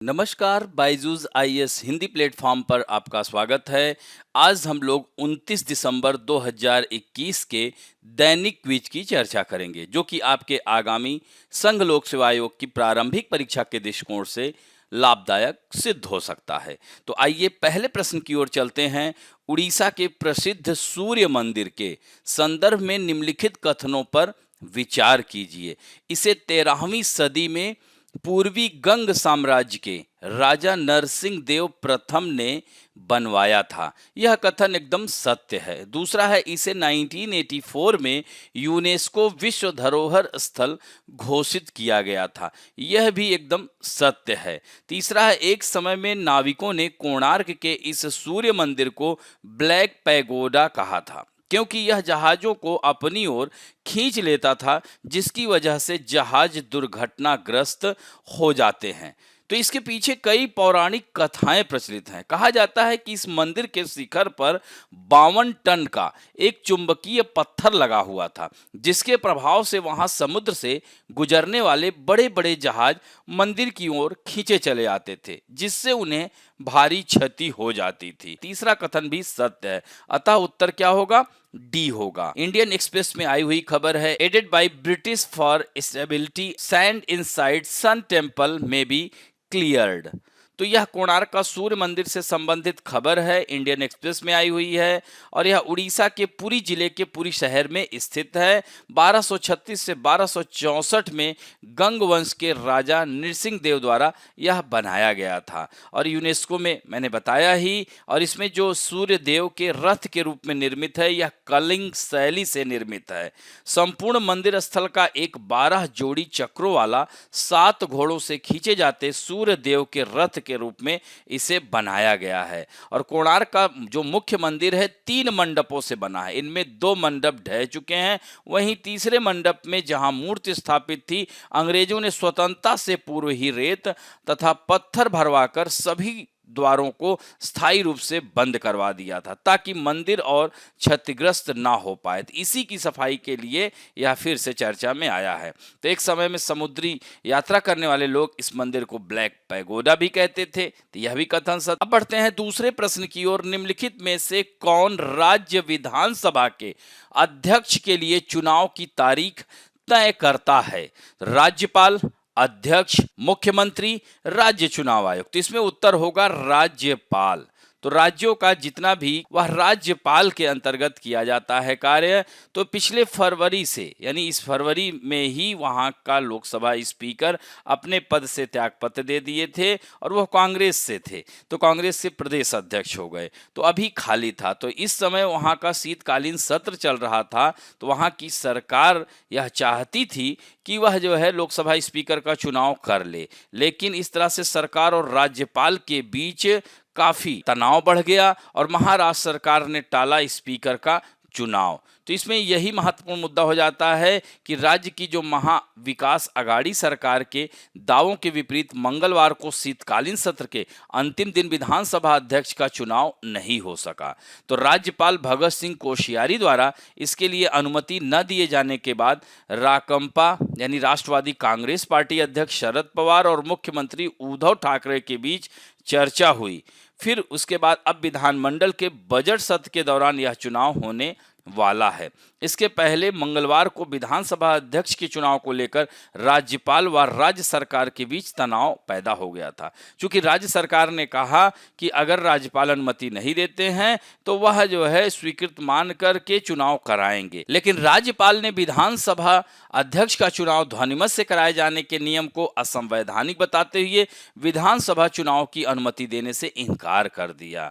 नमस्कार, Byju's IAS Hindi platform पर आपका स्वागत है। आज हम लोग 29 दिसंबर 2021 के दैनिक क्विज की चर्चा करेंगे, जो कि आपके आगामी संघ लोक सेवा आयोग की प्रारंभिक परीक्षा के दृष्टिकोण से लाभदायक सिद्ध हो सकता है। तो आइए पहले प्रश्न की ओर चलते हैं। उड़ीसा के प्रसिद्ध सूर्य मंदिर के संदर्भ में निम्नलिखित कथनों पर विचार कीजिए। इसे 13वीं सदी में पूर्वी गंग साम्राज्य के राजा नरसिंह देव प्रथम ने बनवाया था। यह कथन एकदम सत्य है। दूसरा है, इसे 1984 में यूनेस्को विश्व धरोहर स्थल घोषित किया गया था। यह भी एकदम सत्य है। तीसरा है, एक समय में नाविकों ने कोणार्क के इस सूर्य मंदिर को ब्लैक पैगोडा कहा था, क्योंकि यह जहाजों को अपनी ओर खींच लेता था, जिसकी वजह से जहाज दुर्घटनाग्रस्त हो जाते हैं। तो इसके पीछे कई पौराणिक कथाएं प्रचलित हैं। कहा जाता है कि इस मंदिर के शिखर पर 52 टन का एक चुंबकीय पत्थर लगा हुआ था, जिसके प्रभाव से वहां समुद्र से गुजरने वाले बड़े बड़े जहाज मंदिर की ओर खींचे चले आते थे, जिससे उन्हें भारी क्षति हो जाती थी। तीसरा कथन भी सत्य है, अतः उत्तर क्या होगा? डी होगा। इंडियन एक्सप्रेस में आई हुई खबर है, added by British for stability sand inside sun temple में बी क्लियर्ड। तो यह कोणार्क का सूर्य मंदिर से संबंधित खबर है, इंडियन एक्सप्रेस में आई हुई है, और यह उड़ीसा के पुरी जिले के पुरी शहर में स्थित है। 1236 से 1264 में गंग वंश के राजा नरसिंह देव द्वारा यह बनाया गया था, और यूनेस्को में मैंने बताया ही। और इसमें जो सूर्य देव के रथ के रूप में निर्मित है, यह कलिंग शैली से निर्मित है। संपूर्ण मंदिर स्थल का एक 12 जोड़ी चक्रों वाला 7 घोड़ों से खींचे जाते सूर्य देव के रथ के रूप में इसे बनाया गया है। और कोणार्क का जो मुख्य मंदिर है 3 मंडपों से बना है। इनमें 2 मंडप ढह चुके हैं। वहीं तीसरे मंडप में जहां मूर्ति स्थापित थी, अंग्रेजों ने स्वतंत्रता से पूर्व ही रेत तथा पत्थर भरवाकर सभी द्वारों को स्थायी रूप से बंद करवा दिया था, ताकि मंदिर और क्षतिग्रस्त ना हो पाए। तो इसी की सफाई के लिए यह फिर से चर्चा में आया है। तो एक समय में समुद्री यात्रा करने वाले लोग इस मंदिर को ब्लैक पैगोडा भी कहते थे। तो यह भी कथन सत्य। अब बढ़ते हैं दूसरे प्रश्न की ओर। निम्नलिखित में से कौन राज्य विधानसभा के अध्यक्ष के लिए चुनाव की तारीख तय करता है? राज्यपाल, अध्यक्ष, मुख्यमंत्री, राज्य चुनाव आयोग? तो इसमें उत्तर होगा राज्यपाल। तो राज्यों का जितना भी वह राज्यपाल के अंतर्गत किया जाता है कार्य। तो पिछले फरवरी से, यानी इस फरवरी में ही वहां का लोकसभा स्पीकर अपने पद से त्यागपत्र दे दिए थे, और वह कांग्रेस से थे, तो कांग्रेस से प्रदेश अध्यक्ष हो गए। तो अभी खाली था। तो इस समय वहां का शीतकालीन सत्र चल रहा था। तो वहां की सरकार यह चाहती थी कि वह जो है लोकसभा स्पीकर का चुनाव कर ले, लेकिन इस तरह से सरकार और राज्यपाल के बीच काफी तनाव बढ़ गया, और महाराष्ट्र सरकार ने टाला स्पीकर का चुनाव। तो इसमें यही महत्वपूर्ण मुद्दा हो जाता है कि राज्य की जो महाविकास अघाड़ी सरकार के दावों के विपरीत मंगलवार को शीतकालीन सत्र के अंतिम दिन विधानसभा अध्यक्ष का चुनाव नहीं हो सका। तो राज्यपाल भगत सिंह कोश्यारी द्वारा इसके लिए अनुमति न दिए जाने के बाद राकंपा यानी राष्ट्रवादी कांग्रेस पार्टी अध्यक्ष शरद पवार और मुख्यमंत्री उद्धव ठाकरे के बीच चर्चा हुई। फिर उसके बाद अब विधानमंडल के बजट सत्र के दौरान यह चुनाव होने वाला है। इसके पहले मंगलवार को विधानसभा अध्यक्ष के चुनाव को लेकर राज्यपाल व राज्य सरकार के बीच तनाव पैदा हो गया था, क्योंकि राज्य सरकार ने कहा कि अगर राज्यपाल अनुमति नहीं देते हैं तो वह जो है स्वीकृत मान करके चुनाव कराएंगे। लेकिन राज्यपाल ने विधानसभा अध्यक्ष का चुनाव ध्वनिमत से कराए जाने के नियम को असंवैधानिक बताते हुए विधानसभा चुनाव की अनुमति देने से इनकार कर दिया।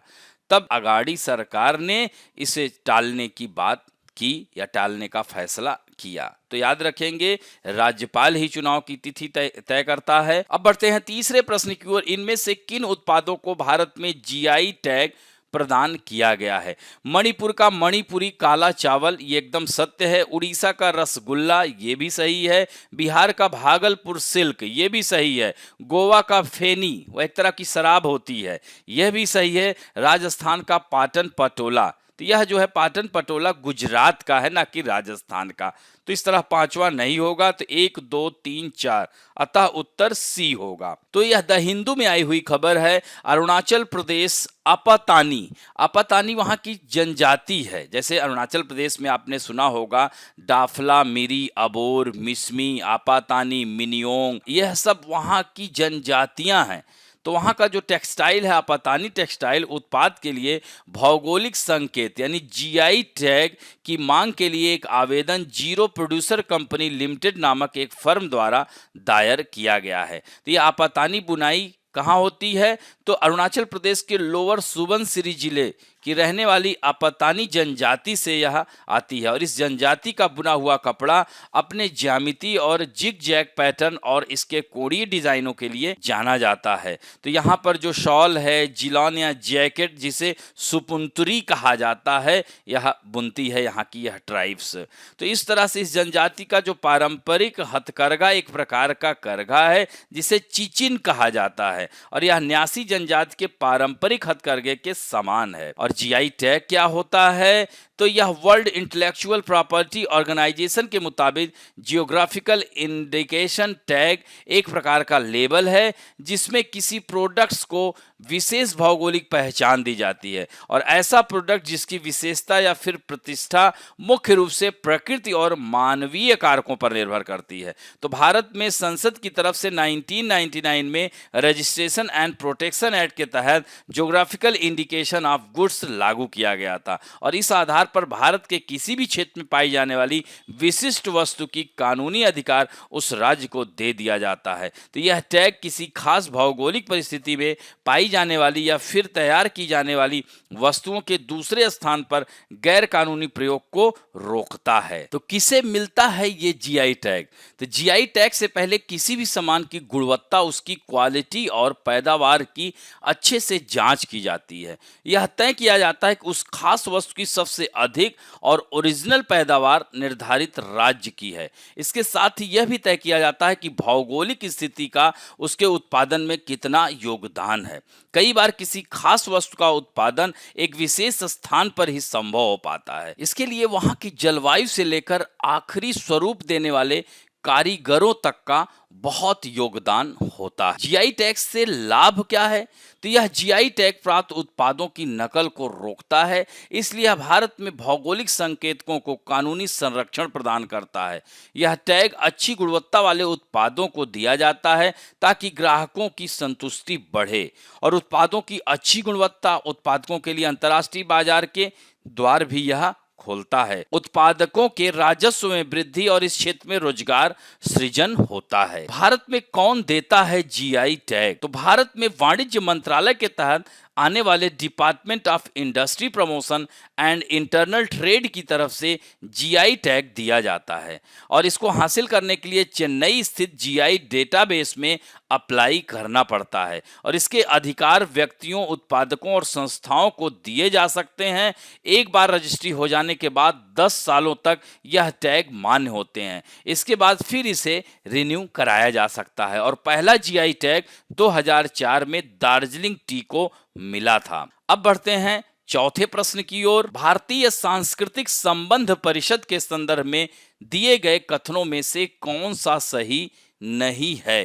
तब अघाड़ी सरकार ने इसे टालने की बात की या टालने का फैसला किया। तो याद रखेंगे, राज्यपाल ही चुनाव की तिथि तय करता है। अब बढ़ते हैं तीसरे प्रश्न की ओर। इनमें से किन उत्पादों को भारत में जीआई टैग प्रदान किया गया है? मणिपुर का मणिपुरी काला चावल, ये एकदम सत्य है। उड़ीसा का रसगुल्ला, ये भी सही है। बिहार का भागलपुर सिल्क, ये भी सही है। गोवा का फेनी, वह एक तरह की शराब होती है, यह भी सही है। राजस्थान का पाटन पटोला, तो यह जो है पाटन पटोला गुजरात का है, ना कि राजस्थान का। तो इस तरह पांचवा नहीं होगा, तो 1 2 3 4, अतः उत्तर सी होगा। तो यह द हिंदू में आई हुई खबर है। अरुणाचल प्रदेश आपातानी, आपातानी वहां की जनजाति है। जैसे अरुणाचल प्रदेश में आपने सुना होगा डाफला, मिरी, अबोर, मिसमी, आपातानी, मिनियोंग, यह सब वहां की जनजातियां हैं। तो वहाँ का जो टेक्सटाइल है, आपातानी टेक्सटाइल उत्पाद के लिए भौगोलिक संकेत यानी जीआई टैग की मांग के लिए एक आवेदन जीरो प्रोड्यूसर कंपनी लिमिटेड नामक एक फर्म द्वारा दायर किया गया है। तो ये आपातानी बुनाई कहाँ होती है? तो अरुणाचल प्रदेश के लोअर सुबनसिरी जिले की रहने वाली आपातानी जनजाति से यह आती है, और इस जनजाति का बुना हुआ कपड़ा अपने ज्यामिति और जिग जैग पैटर्न और इसके कोणीय डिजाइनों के लिए जाना जाता है। तो यहाँ पर जो शॉल है, जिलॉन या जैकेट जिसे सुपुंतरी कहा जाता है, यह बुनती है यहाँ की यह ट्राइब्स। तो इस तरह से इस जनजाति का जो पारंपरिक हथकरघा एक प्रकार का करघा है जिसे चिचिन कहा जाता है, और यह न्यासी जनजाति के पारंपरिक हथकरघे के समान है। और जीआई टैग क्या होता है? तो यह वर्ल्ड इंटेलेक्चुअल प्रॉपर्टी ऑर्गेनाइजेशन के मुताबिक जियोग्राफिकल इंडिकेशन टैग एक प्रकार का लेबल है जिसमें किसी प्रोडक्ट्स को विशेष भौगोलिक पहचान दी जाती है, और ऐसा प्रोडक्ट जिसकी विशेषता या फिर प्रतिष्ठा मुख्य रूप से प्रकृति और मानवीय कारकों पर निर्भर करती है। तो भारत में संसद की तरफ से 1999 में रजिस्ट्रेशन एंड प्रोटेक्शन एक्ट के तहत ज्योग्राफिकल इंडिकेशन ऑफ गुड्स लागू किया गया था, और इस आधार पर भारत के किसी भी क्षेत्र में पाई जाने वाली विशिष्ट वस्तु की कानूनी अधिकार उस राज्य को दे दिया जाता है। तो यह टैग किसी खास भौगोलिक परिस्थिति में पाई जाने वाली या फिर तैयार की जाने वाली वस्तुओं के दूसरे स्थान पर गैर कानूनी प्रयोग को रोकता है। तो किसे मिलता है ये जीआई टैग? तो जीआई टैग से पहले किसी भी सामान की गुणवत्ता, उसकी क्वालिटी और पैदावार की अच्छे से जांच की जाती है। यह तय किया जाता है कि उस खास वस्तु की सबसे अधिक और ओरिजिनल पैदावार निर्धारित राज्य की है। इसके साथ ही यह भी तय किया जाता है कि भौगोलिक स्थिति का उसके उत्पादन में कितना योगदान है। कई बार किसी खास वस्तु का उत्पादन एक विशेष स्थान पर ही संभव हो पाता है। इसके लिए वहां की जलवायु से लेकर आखिरी स्वरूप देने वाले कारीगरों तक का बहुत योगदान होता है। जीआई टैग से लाभ क्या है? तो यह जीआई टैग प्राप्त उत्पादों की नकल को रोकता है, इसलिए भारत में भौगोलिक संकेतकों को कानूनी संरक्षण प्रदान करता है। यह टैग अच्छी गुणवत्ता वाले उत्पादों को दिया जाता है ताकि ग्राहकों की संतुष्टि बढ़े, और उत्पादों की अच्छी गुणवत्ता उत्पादकों के लिए अंतर्राष्ट्रीय बाजार के द्वार भी यह खोलता है। उत्पादकों के राजस्व में वृद्धि और इस क्षेत्र में रोजगार सृजन होता है। भारत में कौन देता है जीआई टैग? तो भारत में वाणिज्य मंत्रालय के तहत आने वाले department of industry promotion and internal trade की तरफ से जीआई टैग दिया जाता है, और इसको हासिल करने के लिए चेन्नई स्थित जीआई डेटाबेस में अप्लाई करना पड़ता है, और इसके अधिकार व्यक्तियों, उत्पादकों और संस्थाओं को दिए जा सकते हैं। एक बार रजिस्ट्री हो जाने के बाद 10 सालों तक यह टैग मान्य होते हैं। इसके बाद फिर इसे रिन्यू कराया जा सकता है, और पहला जीआई टैग 2004 में दार्जिलिंग टी को मिला था। अब बढ़ते हैं चौथे प्रश्न की ओर। भारतीय सांस्कृतिक संबंध परिषद के संदर्भ में दिए गए कथनों में से कौन सा सही नहीं है?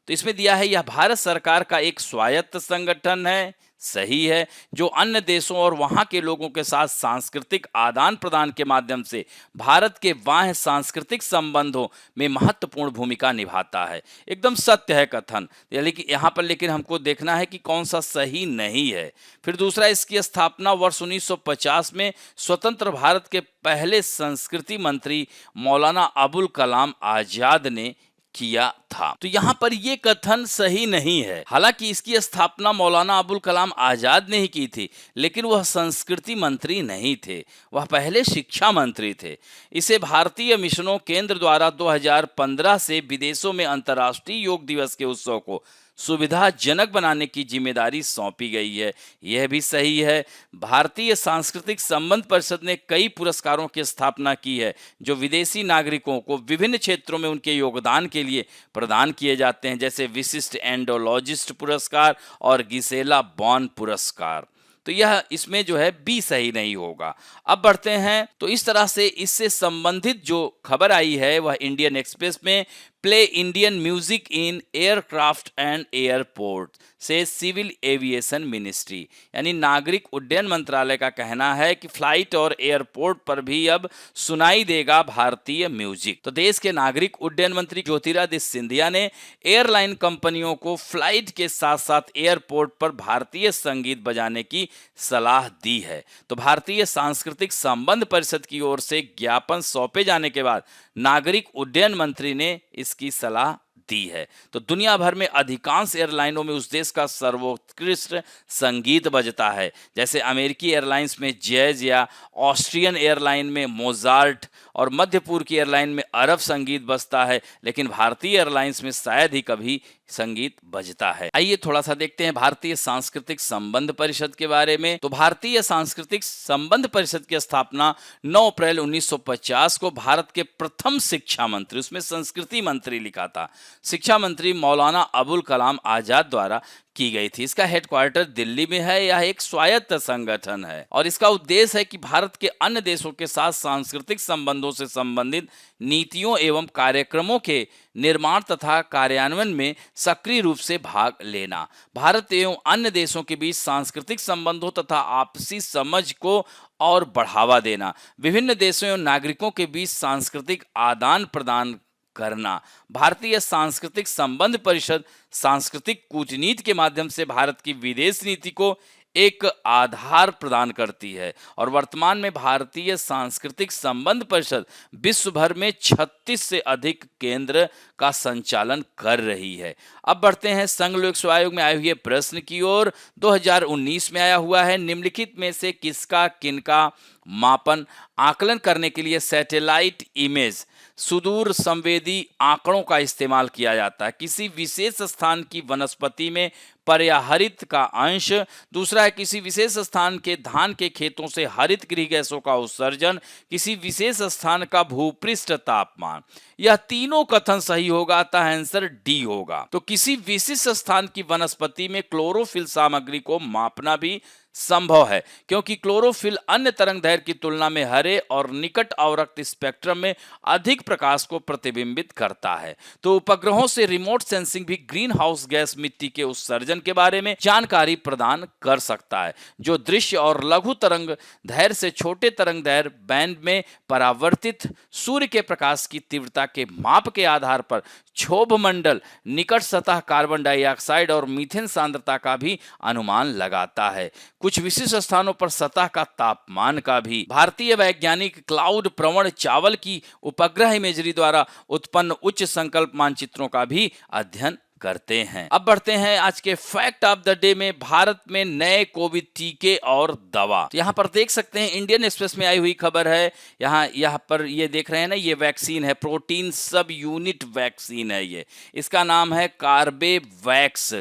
तो इसमें दिया है यह भारत सरकार का एक स्वायत्त संगठन है, सही है, जो अन्य देशों और वहां के लोगों के साथ सांस्कृतिक आदान प्रदान के माध्यम से भारत के बाह्य सांस्कृतिक संबंधों में महत्वपूर्ण भूमिका निभाता है। एकदम सत्य है कथन, लेकिन यहाँ पर लेकिन हमको देखना है कि कौन सा सही नहीं है। फिर दूसरा, इसकी स्थापना वर्ष 1950 में स्वतंत्र भारत के पहले संस्कृति मंत्री मौलाना अबुल कलाम आजाद ने किया था। तो यहाँ पर यह कथन सही नहीं है। हालांकि इसकी स्थापना मौलाना अबुल कलाम आजाद ने ही की थी, लेकिन वह संस्कृति मंत्री नहीं थे, वह पहले शिक्षा मंत्री थे। इसे भारतीय मिशनों केंद्र द्वारा 2015 से विदेशों में अंतर्राष्ट्रीय योग दिवस के उत्सव को सुविधाजनक बनाने की जिम्मेदारी सौंपी गई है। यह भी सही है। भारतीय सांस्कृतिक संबंध परिषद ने कई पुरस्कारों की स्थापना की है जो विदेशी नागरिकों को विभिन्न क्षेत्रों में उनके योगदान के लिए प्रदान किए जाते हैं, जैसे विशिष्ट एंडोलॉजिस्ट पुरस्कार और गिसेला बॉन पुरस्कार। तो यह इसमें जो है बी सही नहीं होगा। अब बढ़ते हैं, तो इस तरह से इससे संबंधित जो खबर आई है वह इंडियन एक्सप्रेस में, play Indian music in aircraft and airport से सिविल एविएशन मिनिस्ट्री, यानी नागरिक उड्डयन मंत्रालय का कहना है कि फ्लाइट और एयरपोर्ट पर भी अब सुनाई देगा भारतीय म्यूजिक। तो देश के नागरिक उड्डयन मंत्री ज्योतिरादित्य सिंधिया ने एयरलाइन कंपनियों को फ्लाइट के साथ साथ एयरपोर्ट पर भारतीय संगीत बजाने की सलाह दी है। तो भारतीय सांस्कृतिक संबंध परिषद की ओर से ज्ञापन सौंपे जाने के बाद नागरिक उड्डयन मंत्री ने इसकी सलाह दी है। तो दुनिया भर में अधिकांश एयरलाइनों में उस देश का सर्वोत्कृष्ट संगीत बजता है, जैसे अमेरिकी एयरलाइंस में जैज या ऑस्ट्रियन एयरलाइन में मोजार्ट और मध्य पूर्व की एयरलाइन में अरब संगीत बजता है, लेकिन भारतीय एयरलाइंस में शायद ही कभी संगीत बजता है। आइए थोड़ा सा देखते हैं भारतीय सांस्कृतिक संबंध परिषद के बारे में। तो भारतीय सांस्कृतिक संबंध परिषद की स्थापना 9 अप्रैल 1950 को भारत के प्रथम शिक्षा मंत्री, उसमें संस्कृति मंत्री लिखा था, शिक्षा मंत्री मौलाना अबुल कलाम आजाद द्वारा की गई थी। इसका हेडक्वार्टर दिल्ली में है। यह एक स्वायत्त संगठन है और इसका उद्देश्य है कि भारत के अन्य देशों के साथ सांस्कृतिक संबंधों से संबंधित नीतियों एवं कार्यक्रमों के निर्माण तथा कार्यान्वयन में सक्रिय रूप से भाग लेना, भारत एवं अन्य देशों के बीच सांस्कृतिक संबंधों तथा आपसी समझ को और बढ़ावा देना, विभिन्न देशों एवं नागरिकों के बीच सांस्कृतिक आदान प्रदान करना। भारतीय सांस्कृतिक संबंध परिषद सांस्कृतिक कूटनीति के माध्यम से भारत की विदेश नीति को एक आधार प्रदान करती है और वर्तमान में भारतीय सांस्कृतिक संबंध परिषद विश्व भर में 36 से अधिक केंद्र का संचालन कर रही है। अब बढ़ते हैं संघ लोक सेवा आयोग में आए हुए प्रश्न की ओर। 2019 में आया हुआ है, निम्नलिखित में से किसका किनका मापन आकलन करने के लिए सैटेलाइट इमेज सुदूर संवेदी आंकड़ों का इस्तेमाल किया जाता है। किसी विशेष स्थान की वनस्पति में पर्याहरित का अंश, दूसरा है किसी विशेष स्थान के धान के खेतों से हरित गृह गैसों का उत्सर्जन, किसी विशेष स्थान का भूपृष्ठ तापमान। यह तीनों कथन सही होगा, अतः आंसर डी होगा। तो किसी विशिष्ट स्थान की वनस्पति में क्लोरोफिल सामग्री को मापना भी संभव है, क्योंकि क्लोरोफिल अन्य तरंगदैर्घ्य की तुलना में हरे और निकट अवरक्त स्पेक्ट्रम में अधिक प्रकाश को प्रतिबिंबित करता है। तो उपग्रहों से रिमोट सेंसिंग भी ग्रीन हाउस गैस मिट्टी के उत्सर्जन के बारे में जानकारी प्रदान कर सकता है, जो दृश्य और लघु तरंगदैर्घ्य से छोटे तरंगदैर्घ्य बैंड में परावर्तित सूर्य के प्रकाश की तीव्रता के माप के आधार पर क्षोभ मंडल, निकट सतह कार्बन डाइऑक्साइड और मीथेन सांद्रता का भी अनुमान लगाता है। कुछ विशिष्ट स्थानों पर सतह का तापमान का भी। भारतीय वैज्ञानिक क्लाउड प्रवण चावल की उपग्रह इमेजरी द्वारा उत्पन्न उच्च संकल्प मानचित्रों का भी अध्ययन करते हैं। अब बढ़ते हैं आज के फैक्ट ऑफ द डे में, भारत में नए कोविड टीके और दवा। तो यहाँ पर देख सकते हैं इंडियन एक्सप्रेस में आई हुई खबर है। यहाँ पर ये देख रहे हैं ना, ये वैक्सीन है, प्रोटीन सब यूनिट वैक्सीन है ये। इसका नाम है कार्बेवैक्स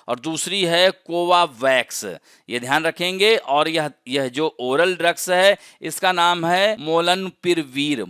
और दूसरी है कोवावैक्स, ये ध्यान रखेंगे। और यह जो ओरल ड्रग्स है इसका नाम है मोलनुपिरवीर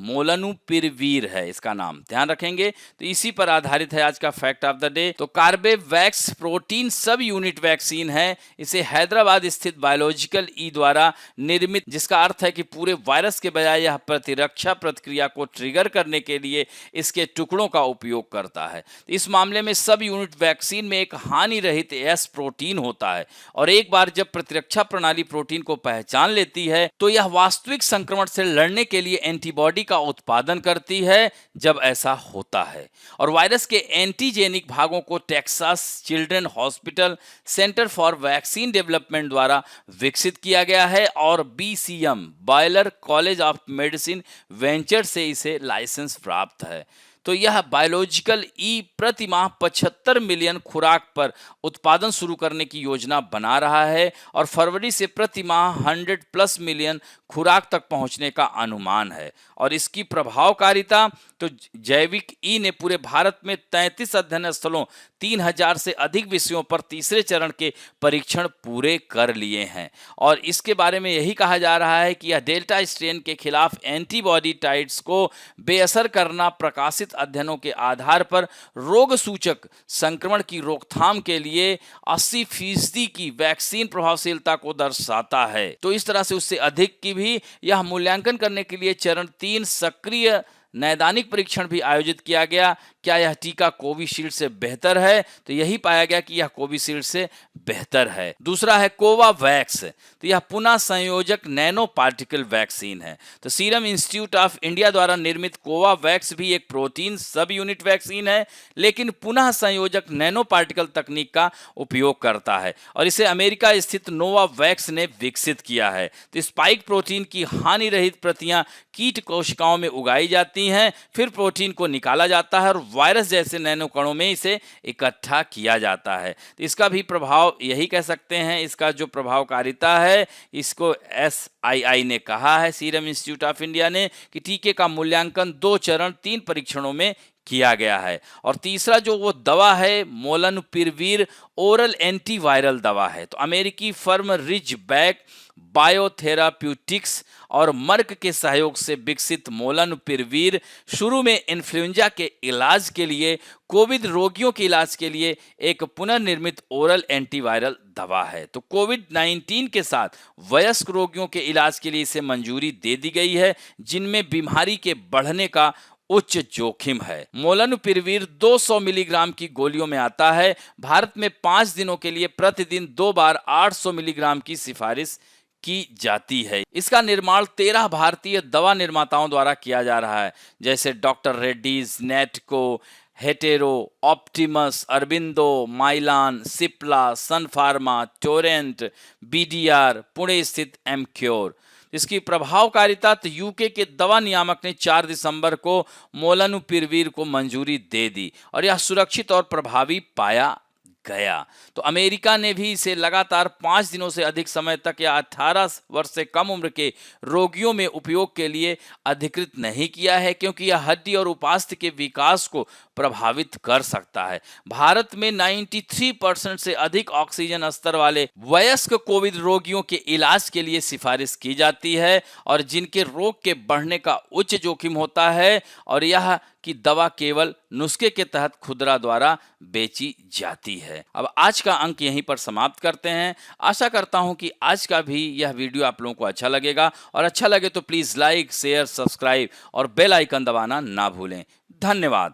है इसका नाम, ध्यान रखेंगे। तो इसी पर आधारित है आज का फैक्ट ऑफ द डे। तो Corbevax protein subunit vaccine है। इसे हैदराबाद स्थित बायोलॉजिकल ई द्वारा निर्मित, जिसका अर्थ है कि पूरे वायरस के बजाय यह प्रतिरक्षा प्रतिक्रिया को ट्रिगर करने के लिए इसके टुकड़ों का उपयोग करता है। इस मामले में सब यूनिट वैक्सीन में एक हानि रहित एस प्रोटीन होता है और एक बार जब प्रतिरक्षा प्रणाली प्रोटीन को पहचान लेती है तो यह वास्तविक संक्रमण से लड़ने के लिए एंटीबॉडी का उत्पादन करती है जब ऐसा होता है। और वायरस के एंटीजेनिक भागों को Texas children hospital centre for vaccine development द्वारा विकसित किया गया है और BCM boiler college of medicine venture से इसे लाइसेंस प्राप्त है। तो यह बायोलॉजिकल ई प्रति माह 75 मिलियन खुराक पर उत्पादन शुरू करने की योजना बना रहा है और फरवरी से प्रति माह 100+ मिलियन खुराक तक पहुंचने का अनुमान है। और इसकी प्रभावकारिता, तो जैविक ई ने पूरे भारत में 33 अध्ययन स्थलों 3000 से अधिक विषयों पर तीसरे चरण के परीक्षण पूरे कर लिए हैं। और इसके बारे में यही कहा जा रहा है कि यह डेल्टा स्ट्रेन के खिलाफ एंटीबॉडी टाइट्स को बेअसर करना प्रकाशित अध्ययनों के आधार पर रोग सूचक संक्रमण की रोकथाम के लिए 80% की वैक्सीन प्रभावशीलता को दर्शाता है। तो इस तरह से उससे अधिक की भी यह मूल्यांकन करने के लिए चरण 3 सक्रिय नैदानिक परीक्षण भी आयोजित किया गया। क्या यह टीका कोविशील्ड से बेहतर है? तो यही पाया गया कि यह कोविशील्ड से बेहतर है। दूसरा है कोवावैक्स। तो यह पुनः संयोजक नैनो पार्टिकल वैक्सीन है। तो सीरम इंस्टीट्यूट ऑफ इंडिया द्वारा निर्मित कोवावैक्स भी एक प्रोटीन सब यूनिट वैक्सीन है, लेकिन पुनः संयोजक नैनो पार्टिकल तकनीक का उपयोग करता है और इसे अमेरिका स्थित नोवावैक्स ने विकसित किया है। तो स्पाइक प्रोटीन की हानि रहित प्रतियां कीट कोशिकाओं में उगाई जाती हैं, फिर प्रोटीन को निकाला जाता है और वायरस जैसे नैनो कणों में इसे इकट्ठा किया जाता है। तो इसका भी प्रभाव यही कह सकते हैं, इसका जो प्रभावकारिता है इसको SII ने कहा है, सीरम इंस्टीट्यूट ऑफ इंडिया ने, कि टीके का मूल्यांकन 2 चरण 3 परीक्षणों में किया गया है। और तीसरा जो वो दवा है मोलनुपिरवीर ओरल एंटीवायरल दवा है। तो अमेरिकी फर्म रिजबैक बायोथेराप्यूटिक्स और मर्क के सहयोग से विकसित मोलनुपिरवीर शुरू में इन्फ्लुएंजा के इलाज के लिए, कोविड रोगियों के इलाज के लिए एक पुनर्निर्मित ओरल एंटीवायरल दवा है। तो कोविड-19 के साथ वयस्क रोगियों के इलाज के लिए इसे मंजूरी दे दी गई है, जिनमें बीमारी के बढ़ने का उच्च जोखिम है। मोलनुपिरवीर 200 मिलीग्राम की गोलियों में आता है। भारत में 5 दिनों के लिए प्रतिदिन 2 बार 800 मिलीग्राम की सिफारिश की जाती है। इसका निर्माण 13 भारतीय दवा निर्माताओं द्वारा किया जा रहा है, जैसे doctor Reddy's, Natco, Hetero, Optimus, Aurobindo, Mylan, Cipla, Sun Pharma, Torrent, BDR, Pune स्थित एमक्योर। इसकी प्रभावकारिता तो यूके के दवा नियामक ने 4 दिसंबर को मोलनुपिरवीर को मंजूरी दे दी और यह सुरक्षित और प्रभावी पाया गया। तो अमेरिका ने भी इसे लगातार 5 दिनों से अधिक समय तक या 18 वर्ष से कम उम्र के रोगियों में उपयोग के लिए अधिकृत नहीं किया है, क्योंकि यह हड्डी और उपास्थि के विकास को प्रभावित कर सकता है। भारत में 93% से अधिक ऑक्सीजन स्तर वाले वयस्क कोविड रोगियों के इलाज के लिए सिफारिश की जाती है और जिनके रोग के बढ़ने का उच्च जोखिम होता है, और यह कि दवा केवल नुस्खे के तहत खुदरा द्वारा बेची जाती है। अब आज का अंक यहीं पर समाप्त करते हैं। आशा करता हूं कि आज का भी यह वीडियो आप लोगों को अच्छा लगेगा, और अच्छा लगे तो प्लीज लाइक, शेयर, सब्सक्राइब और बेल आइकन दबाना ना भूलें। धन्यवाद।